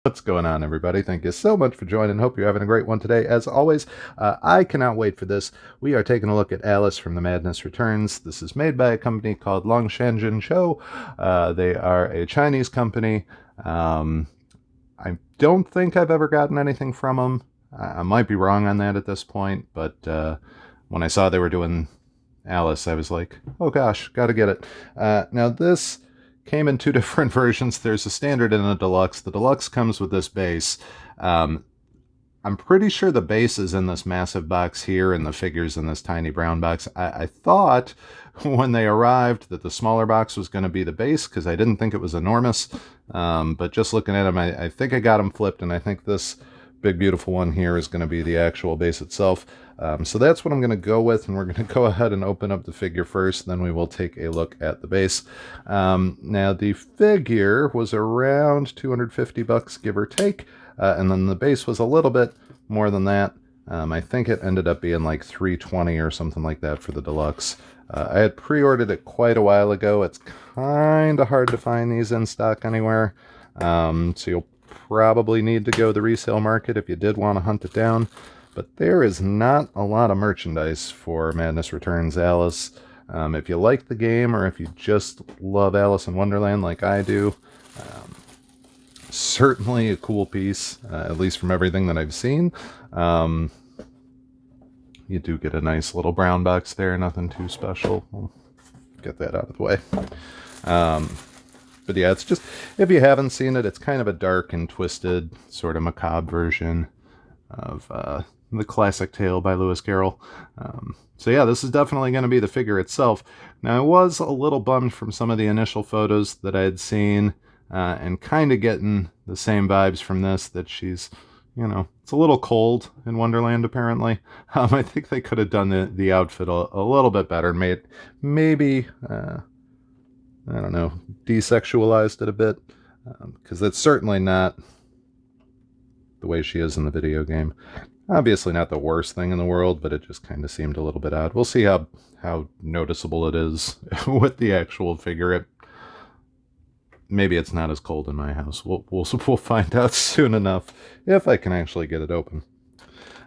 What's going on, everybody? Thank you so much for joining. Hope you're having a great one today. As always, I cannot wait for this. We are taking a look at Alice from the Madness Returns. This is made by a company called Shan. They are a Chinese company. I don't think I've ever gotten anything from them. I might be wrong on that at this point, but when I saw they were doing Alice, I was like, oh gosh, gotta get it. Now this came in two different versions. There's a standard and a deluxe. The deluxe comes with this base. I'm pretty sure the base is in this massive box here and the figure's in this tiny brown box. I thought when they arrived that the smaller box was going to be the base because I didn't think it was enormous. But just looking at them, I think I got them flipped, and I think this big beautiful one here is going to be the actual base itself. So that's what I'm going to go with, and we're going to go ahead and open up the figure first, then we will take a look at the base. Now the figure was around 250 bucks, give or take, and then the base was a little bit more than that. I think it ended up being like 320 or something like that for the deluxe. I had pre-ordered it quite a while ago. It's kind of hard to find these in stock anywhere, so you'll probably need to go to the resale market if you did want to hunt it down. But there is not a lot of merchandise for Madness Returns Alice. If you like the game, or if you just love Alice in Wonderland like I do, certainly a cool piece, at least from everything that I've seen. You do get a nice little brown box there, nothing too special. We'll get that out of the way. But yeah, it's just, if you haven't seen it, it's kind of a dark and twisted, sort of macabre version of the classic tale by Lewis Carroll. So yeah, this is definitely going to be the figure itself. Now, I was a little bummed from some of the initial photos that I had seen, and kind of getting the same vibes from this, that she's, you know, it's a little cold in Wonderland, apparently. I think they could have done the outfit a little bit better and made, maybe, I don't know, desexualized it a bit, because that's certainly not the way she is in the video game. Obviously not the worst thing in the world, but it just kind of seemed a little bit odd. We'll see how noticeable it is with the actual figure. Maybe it's not as cold in my house. We'll find out soon enough if I can actually get it open.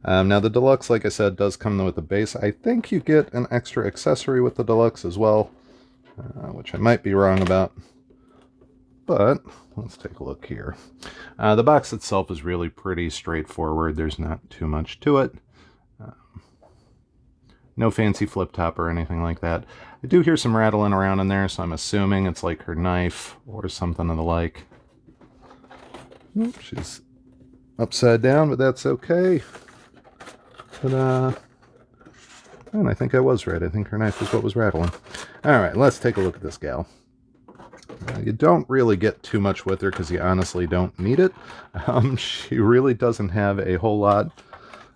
Now the deluxe, like I said, does come with the base. I think you get an extra accessory with the deluxe as well, which I might be wrong about. But let's take a look here. The box itself is really pretty straightforward. There's not too much to it. No fancy flip top or anything like that. I do hear some rattling around in there, so I'm assuming it's like her knife or something of the like. She's upside down, but that's okay. And I think I was right. I think her knife is what was rattling. Alright, let's take a look at this gal. You don't really get too much with her because you honestly don't need it. She really doesn't have a whole lot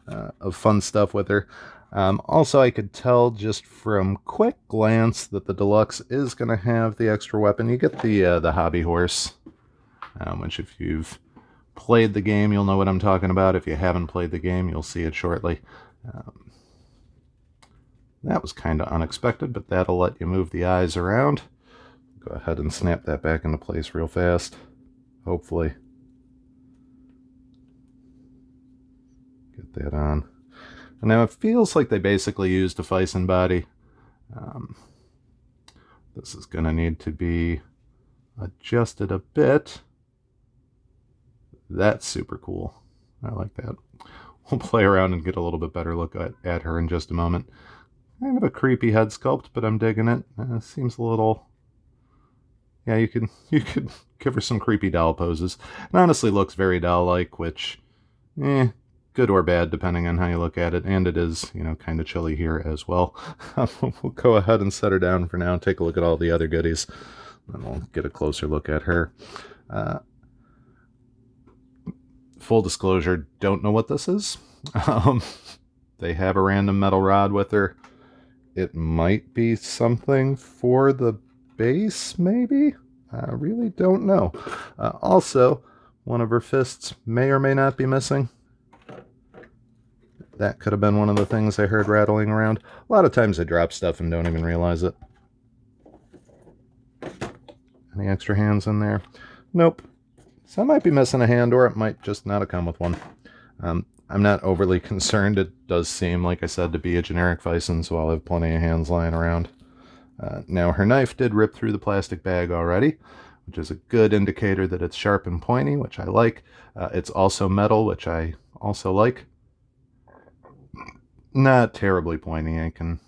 of fun stuff with her. Also, I could tell just from quick glance that the deluxe is going to have the extra weapon. You get the hobby horse, which if you've played the game, you'll know what I'm talking about. If you haven't played the game, you'll see it shortly. That was kind of unexpected, but that'll let you move the eyes around. Go ahead and snap that back into place real fast, hopefully. Get that on. And now it feels like they basically used a Fison body. This is going to need to be adjusted a bit. That's super cool. I like that. We'll play around and get a little bit better look at her in just a moment. Kind of a creepy head sculpt, but I'm digging it. Seems a little... Yeah, you could give her some creepy doll poses. It honestly looks very doll-like, which, good or bad, depending on how you look at it. And it is, you know, kind of chilly here as well. We'll go ahead and set her down for now and take a look at all the other goodies. Then we'll get a closer look at her. Full disclosure, don't know what this is. They have a random metal rod with her. It might be something for the base, maybe? I really don't know. Also, one of her fists may or may not be missing. That could have been one of the things I heard rattling around. A lot of times I drop stuff and don't even realize it. Any extra hands in there? Nope. So I might be missing a hand, or it might just not have come with one. I'm not overly concerned. It does seem, like I said, to be a generic Bison, so I'll have plenty of hands lying around. Now, her knife did rip through the plastic bag already, which is a good indicator that it's sharp and pointy, which I like. It's also metal, which I also like. Not terribly pointy. I can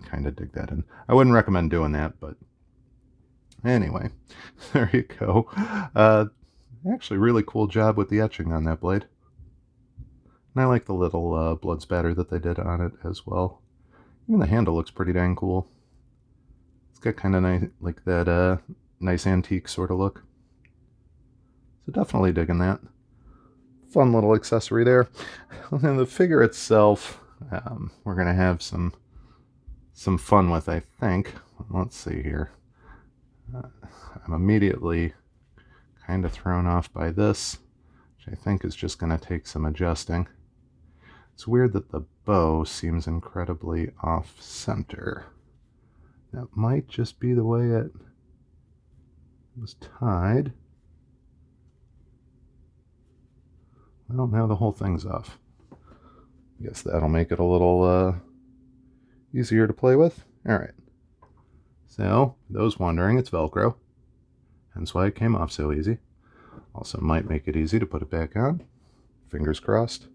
kind of dig that in. I wouldn't recommend doing that, but anyway, there you go. Actually, really cool job with the etching on that blade. And I like the little blood spatter that they did on it as well. Even the handle looks pretty dang cool. It's got kind of nice, like that nice antique sort of look. So definitely digging that. Fun little accessory there. And the figure itself, we're going to have some fun with, I think. Let's see here. I'm immediately kind of thrown off by this, which I think is just going to take some adjusting. It's weird that the bow seems incredibly off-center. That might just be the way it was tied. Well, now the whole thing's off. I guess that'll make it a little easier to play with. Alright. So, for those wondering, it's Velcro. Hence why it came off so easy. Also might make it easy to put it back on. Fingers crossed.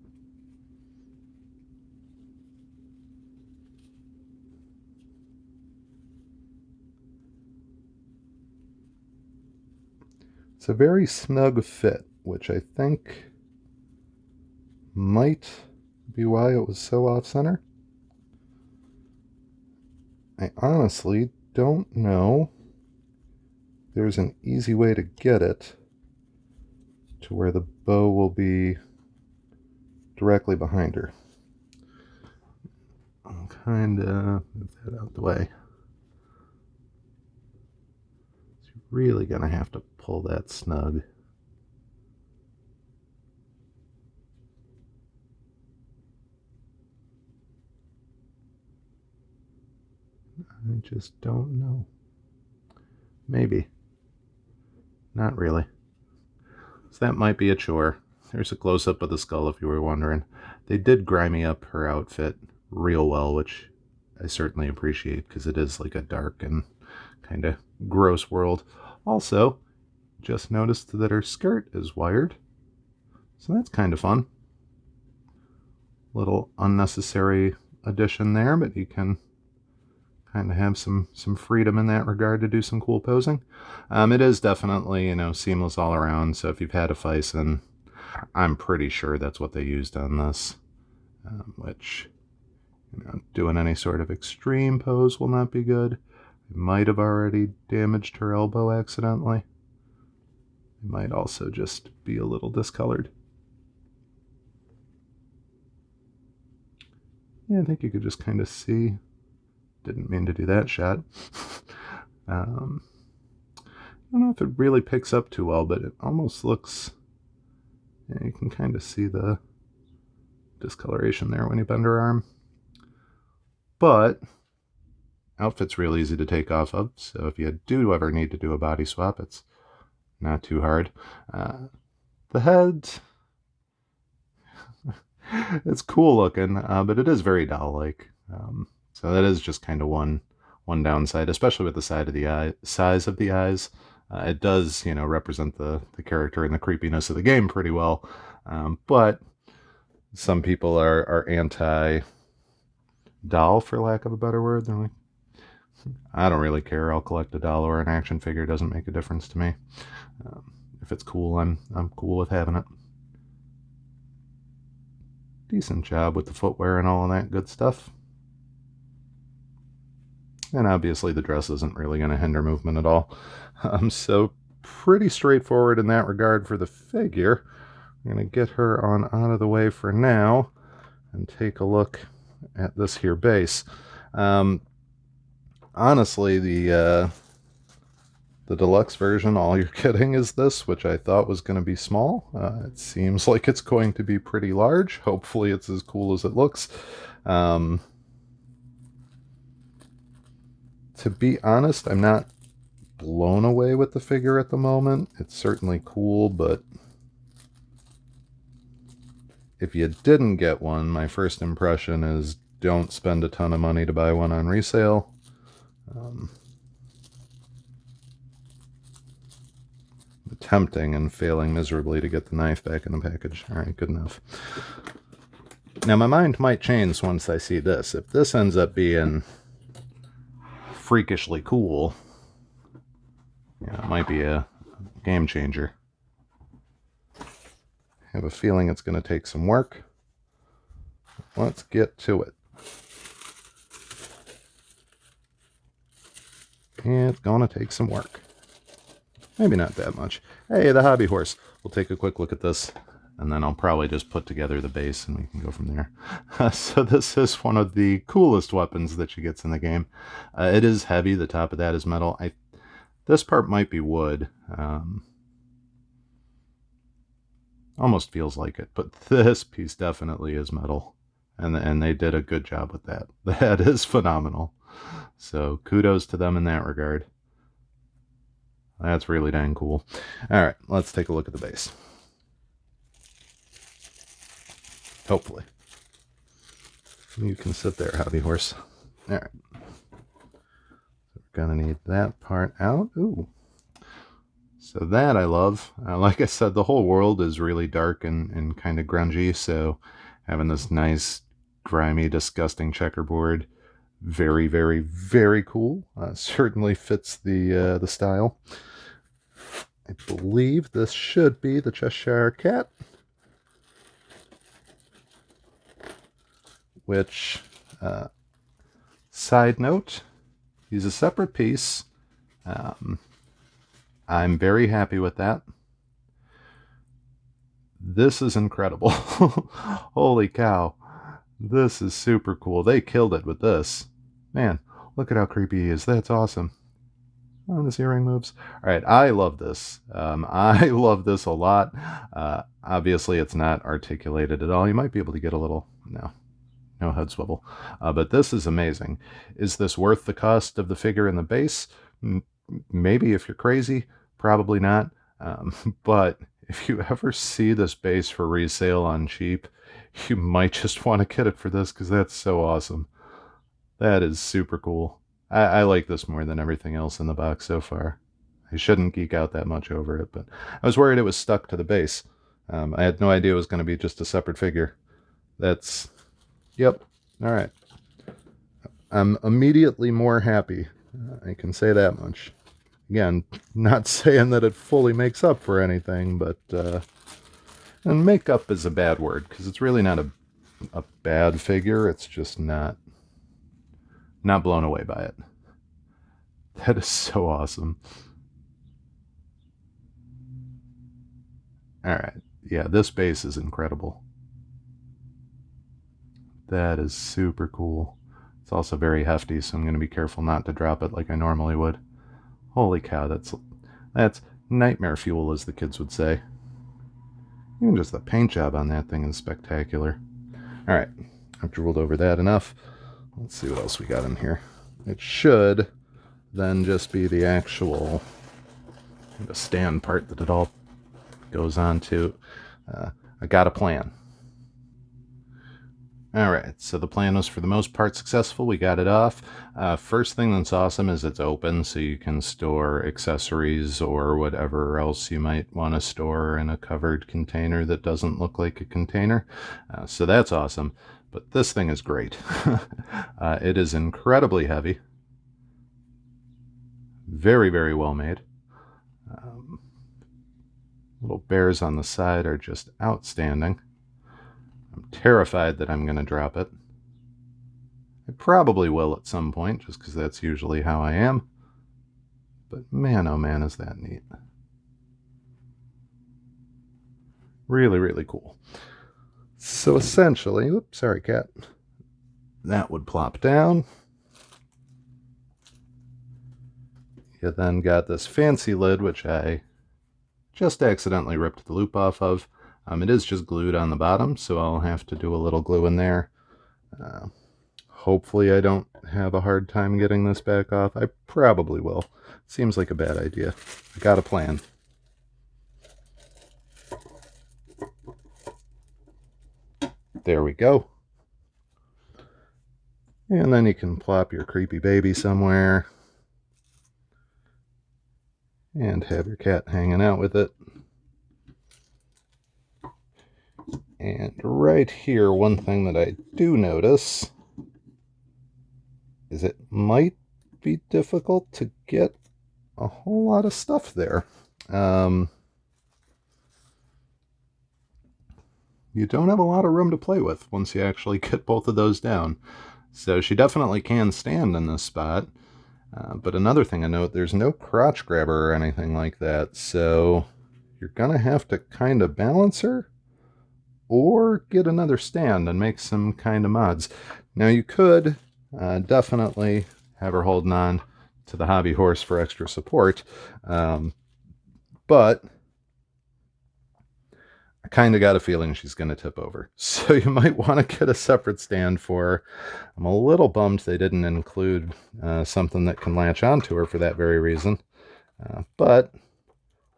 It's a very snug fit, which I think might be why it was so off-center. I honestly don't know if there's an easy way to get it to where the bow will be directly behind her. I'll kind of move that out the way. So you're really going to have to pull that snug. I just don't know. Maybe. Not really. So that might be a chore. There's a close-up of the skull if you were wondering. They did grimy up her outfit real well, which I certainly appreciate because it is like a dark and kind of gross world. Also, just noticed that her skirt is wired. So that's kind of fun. Little unnecessary addition there, but you can kind of have some freedom in that regard to do some cool posing. It is definitely, you know, seamless all around, so if you've had a Bison, I'm pretty sure that's what they used on this, which, you know, doing any sort of extreme pose will not be good. It might have already damaged her elbow accidentally. It might also just be a little discolored. Yeah, I think you could just kind of see. Didn't mean to do that shot. I don't know if it really picks up too well, but it almost looks... Yeah, you can kind of see the discoloration there when you bend her arm. But outfit's real easy to take off of, so if you do ever need to do a body swap, it's not too hard. The head... it's cool looking, but it is very doll-like. So that is just kind of one downside, especially with the size of the eyes. It does, you know, represent the character and the creepiness of the game pretty well. But some people are anti-doll, for lack of a better word. They're like, I don't really care. I'll collect a doll or an action figure. It doesn't make a difference to me. If it's cool, I'm cool with having it. Decent job with the footwear and all of that good stuff. And obviously the dress isn't really going to hinder movement at all. So pretty straightforward in that regard for the figure. I'm going to get her on out of the way for now and take a look at this here base. Honestly, the deluxe version, all you're getting is this, which I thought was going to be small. It seems like it's going to be pretty large. Hopefully it's as cool as it looks. To be honest, I'm not blown away with the figure at the moment. It's certainly cool, but if you didn't get one, my first impression is don't spend a ton of money to buy one on resale. Attempting and failing miserably to get the knife back in the package. All right, good enough. Now, my mind might change once I see this. If this ends up being freakishly cool, it might be a game changer. I have a feeling it's going to take some work. Let's get to it. It's going to take some work. Maybe not that much. Hey, the hobby horse. We'll take a quick look at this, and then I'll probably just put together the base, and we can go from there. So this is one of the coolest weapons that she gets in the game. It is heavy. The top of that is metal. This part might be wood. Almost feels like it, but this piece definitely is metal. And they did a good job with that. That is phenomenal. So kudos to them in that regard. That's really dang cool. All right, let's take a look at the base. Hopefully. You can sit there, hobby horse. All right. So we're going to need that part out. Ooh. So that I love. Like I said, the whole world is really dark and kind of grungy, so having this nice, grimy, disgusting checkerboard, very, very, very cool. Certainly fits the style. I believe this should be the Cheshire Cat, which, side note, he's a separate piece. I'm very happy with that. This is incredible. Holy cow. This is super cool. They killed it with this. Man, look at how creepy he is. That's awesome. Oh, this earring moves. All right, I love this. I love this a lot. Obviously, it's not articulated at all. You might be able to get a little... No head swivel. But this is amazing. Is this worth the cost of the figure and the base? Maybe if you're crazy. Probably not. But if you ever see this base for resale on cheap, you might just want to get it for this because that's so awesome. That is super cool. I like this more than everything else in the box so far. I shouldn't geek out that much over it, but I was worried it was stuck to the base. I had no idea it was going to be just a separate figure. That's... Yep. All right. I'm immediately more happy. I can say that much. Again, not saying that it fully makes up for anything, but... and make up is a bad word, because it's really not a bad figure. It's just not blown away by it. That is so awesome. All right. Yeah, this base is incredible. That is super cool. It's also very hefty, so I'm going to be careful not to drop it like I normally would. Holy cow, that's nightmare fuel, as the kids would say. Even just the paint job on that thing is spectacular. All right, I've drooled over that enough. Let's see what else we got in here. It should then just be the actual the stand part that it all goes on to. I got a plan. Alright, so the plan was for the most part successful. We got it off. First thing that's awesome is it's open, so you can store accessories or whatever else you might want to store in a covered container that doesn't look like a container. So that's awesome. But this thing is great. It is incredibly heavy. Very, very well made. Little bears on the side are just outstanding. I'm terrified that I'm going to drop it. I probably will at some point, just because that's usually how I am. But man, oh man, is that neat. Really, really cool. So essentially, oops, sorry cat, that would plop down. You then got this fancy lid, which I just accidentally ripped the loop off of. It is just glued on the bottom, so I'll have to do a little glue in there. Hopefully I don't have a hard time getting this back off. I probably will. Seems like a bad idea. I got a plan. There we go. And then you can plop your creepy baby somewhere and have your cat hanging out with it. And right here, one thing that I do notice is it might be difficult to get a whole lot of stuff there. You don't have a lot of room to play with once you actually get both of those down. So she definitely can stand in this spot. But another thing I note, there's no crotch grabber or anything like that. So you're going to have to kind of balance her or get another stand and make some kind of mods. Now you could definitely have her holding on to the hobby horse for extra support. But I kind of got a feeling she's going to tip over. So you might want to get a separate stand for her. I'm a little bummed they didn't include something that can latch onto her for that very reason. But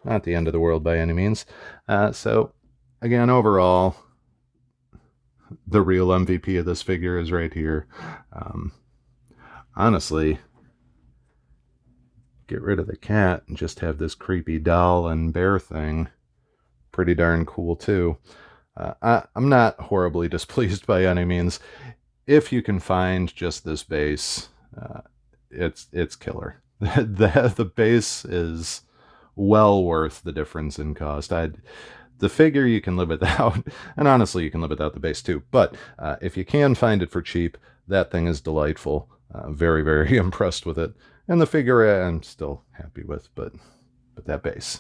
not the end of the world by any means. So again, overall, the real MVP of this figure is right here. Honestly, get rid of the cat and just have this creepy doll and bear thing. Pretty darn cool too. I'm not horribly displeased by any means. If you can find just this base, it's killer. The base is well worth the difference in cost. The figure you can live without, and honestly you can live without the base too, but if you can find it for cheap, that thing is delightful. Very, very impressed with it. And the figure I'm still happy with, but that base.